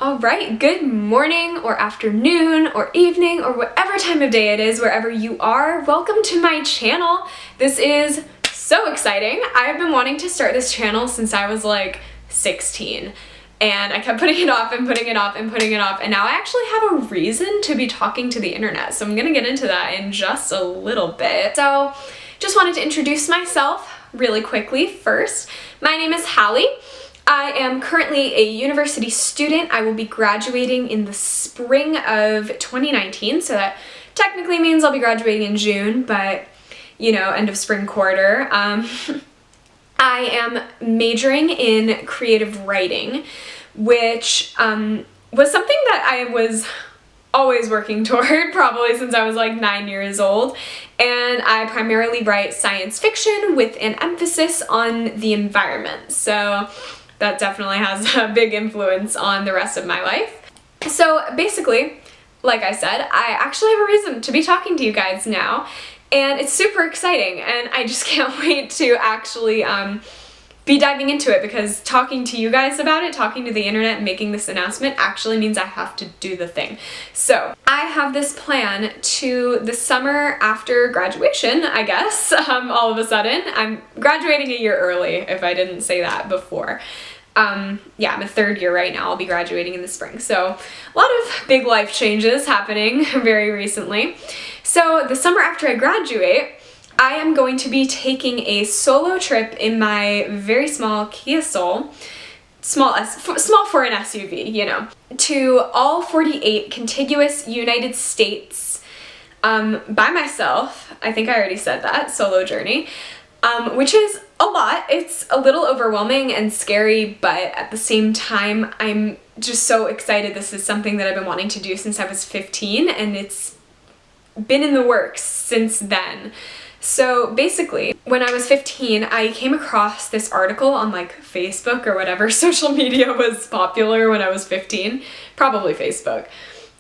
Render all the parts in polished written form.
Alright, good morning or afternoon or evening or whatever time of day it is wherever you are. Welcome to my channel. This is so exciting. I've been wanting to start this channel since I was like 16 and I kept putting it off and putting it off and putting it off, and now I actually have a reason to be talking to the internet, so I'm gonna get into that in just a little bit. So just wanted to introduce myself really quickly first. My name is Hallie. I am currently a university student. I will be graduating in the spring of 2019, so that technically means I'll be graduating in June, but you know, end of spring quarter. I am majoring in creative writing, which was something that I was always working toward, probably since I was like 9 years old. And I primarily write science fiction with an emphasis on the environment. So that definitely has a big influence on the rest of my life. So basically, like I said, I actually have a reason to be talking to you guys now, and it's super exciting, and I just can't wait to actually be diving into it, because talking to you guys about it, talking to the internet and making this announcement actually means I have to do the thing. So I have this plan to the summer after graduation, I guess, all of a sudden. I'm graduating a year early, if I didn't say that before. Yeah, I'm a third year right now. I'll be graduating in the spring. So a lot of big life changes happening very recently. So the summer after I graduate, I am going to be taking a solo trip in my very small Kia Soul, small for an SUV, you know, to all 48 contiguous United States by myself. I think I already said that, solo journey, which is a lot. It's a little overwhelming and scary, but at the same time, I'm just so excited. This is something that I've been wanting to do since I was 15, and it's been in the works since then. So basically, when I was 15, I came across this article on like Facebook or whatever social media was popular when I was 15, probably Facebook,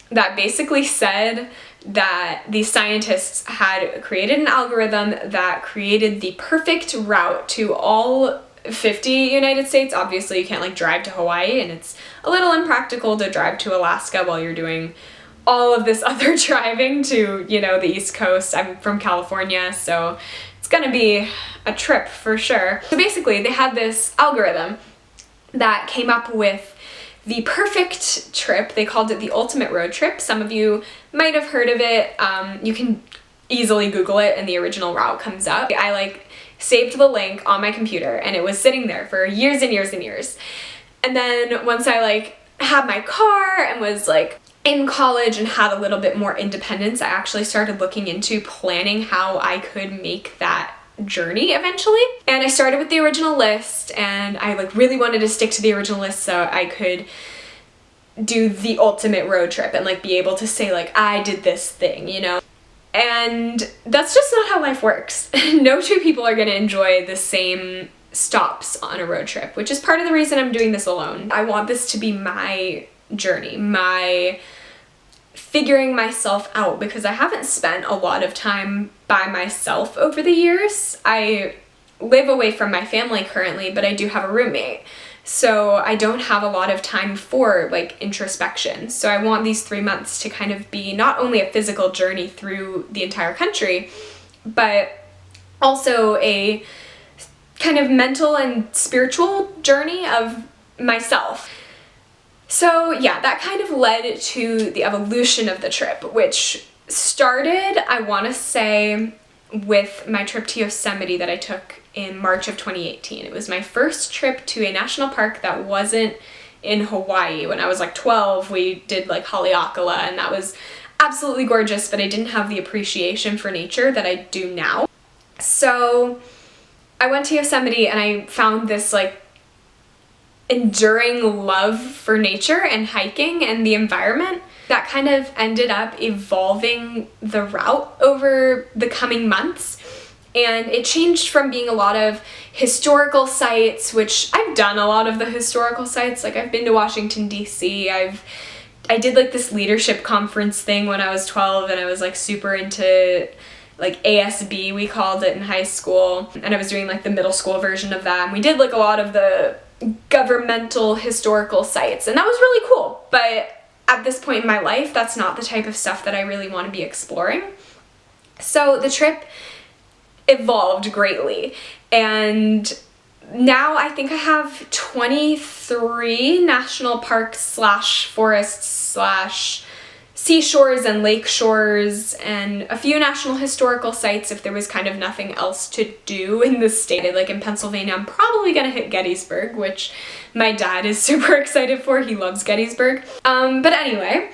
that basically said that these scientists had created an algorithm that created the perfect route to all 50 United States. Obviously, you can't like drive to Hawaii, and it's a little impractical to drive to Alaska while you're doing all of this other driving to, you know, the East Coast. I'm from California, so it's gonna be a trip for sure. So basically, they had this algorithm that came up with the perfect trip. They called it the ultimate road trip. Some of you might have heard of it. You can easily Google it and the original route comes up. I like saved the link on my computer and it was sitting there for years and years and years. And then once I like had my car and was like in college and had a little bit more independence, I actually started looking into planning how I could make that journey eventually. And I started with the original list, and I like really wanted to stick to the original list so I could do the ultimate road trip and like be able to say like I did this thing, you know? And that's just not how life works. No two people are gonna enjoy the same stops on a road trip, which is part of the reason I'm doing this alone. I want this to be my journey, my figuring myself out, because I haven't spent a lot of time by myself over the years. I live away from my family currently, but I do have a roommate. So I don't have a lot of time for like introspection. So I want these 3 months to kind of be not only a physical journey through the entire country, but also a kind of mental and spiritual journey of myself. So yeah, that kind of led to the evolution of the trip, which started, I want to say, with my trip to Yosemite that I took in March of 2018. It was my first trip to a national park that wasn't in Hawaii. When I was like 12, we did like Haleakala, and that was absolutely gorgeous, but I didn't have the appreciation for nature that I do now. So I went to Yosemite and I found this like enduring love for nature and hiking and the environment that kind of ended up evolving the route over the coming months. And it changed from being a lot of historical sites, which I've done a lot of the historical sites. Like I've been to Washington, D.C. I did like this leadership conference thing when I was 12, and I was like super into like ASB, we called it in high school. And I was doing like the middle school version of that. And we did like a lot of the governmental historical sites, and that was really cool. but at this point in my life, that's not the type of stuff that I really want to be exploring. So the trip evolved greatly, and now I think I have 23 national parks slash forests slash seashores and lake shores, and a few national historical sites if there was kind of nothing else to do in the state. Like in Pennsylvania, I'm probably gonna hit Gettysburg, which my dad is super excited for. He loves Gettysburg. But anyway,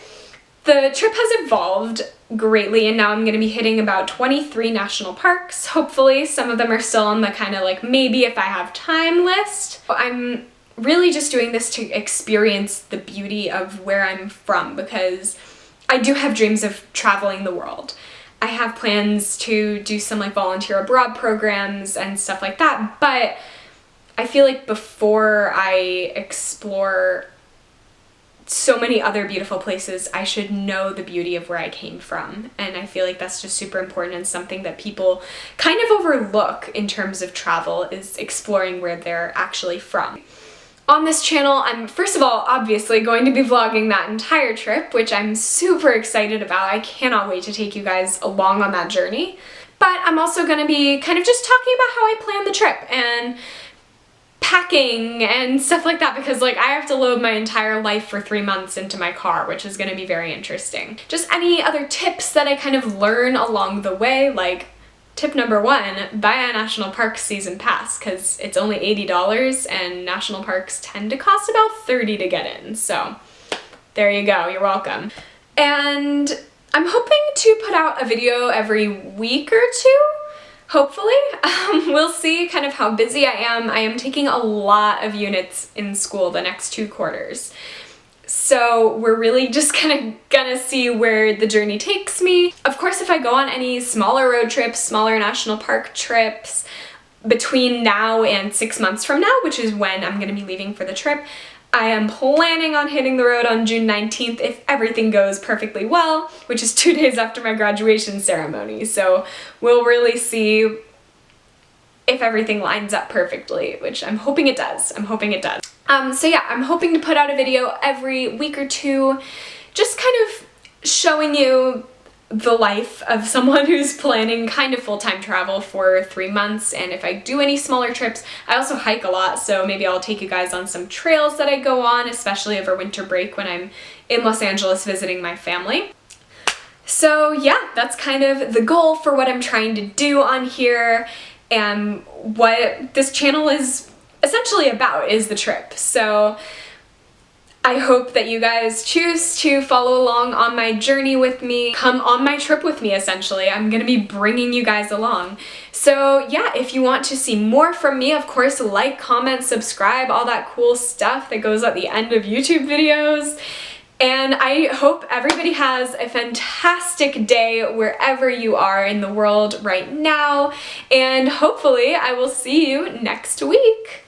the trip has evolved greatly, and now I'm gonna be hitting about 23 national parks. Hopefully, some of them are still on the kind of like maybe if I have time list. I'm really just doing this to experience the beauty of where I'm from, because I do have dreams of traveling the world. I have plans to do some like volunteer abroad programs and stuff like that, but I feel like before I explore so many other beautiful places, I should know the beauty of where I came from. And I feel like that's just super important, and something that people kind of overlook in terms of travel is exploring where they're actually from. On this channel, I'm first of all obviously going to be vlogging that entire trip, which I'm super excited about. I cannot wait to take you guys along on that journey. But I'm also going to be kind of just talking about how I planned the trip and packing and stuff like that, because like I have to load my entire life for 3 months into my car, which is going to be very interesting. Just any other tips that I kind of learn along the way, like tip number 1, buy a national park season pass, because it's only $80 and national parks tend to cost about $30 to get in. So there you go, you're welcome. And I'm hoping to put out a video every week or two, hopefully. We'll see kind of how busy I am. I am taking a lot of units in school the next 2 quarters. So we're really just kind of gonna see where the journey takes me. Of course, if I go on any smaller road trips, smaller national park trips between now and 6 months from now, which is when I'm gonna be leaving for the trip, I am planning on hitting the road on June 19th if everything goes perfectly well, which is 2 days after my graduation ceremony. So we'll really see if everything lines up perfectly, which I'm hoping it does. I'm hoping it does. So yeah, I'm hoping to put out a video every week or two, just kind of showing you the life of someone who's planning kind of full-time travel for 3 months. And if I do any smaller trips, I also hike a lot, so maybe I'll take you guys on some trails that I go on, especially over winter break when I'm in Los Angeles visiting my family. So yeah, that's kind of the goal for what I'm trying to do on here, and what this channel is essentially about is the trip. So I hope that you guys choose to follow along on my journey with me, come on my trip with me essentially. I'm gonna be bringing you guys along. So yeah, if you want to see more from me, of course, like, comment, subscribe, all that cool stuff that goes at the end of YouTube videos. And I hope everybody has a fantastic day wherever you are in the world right now, and hopefully I will see you next week.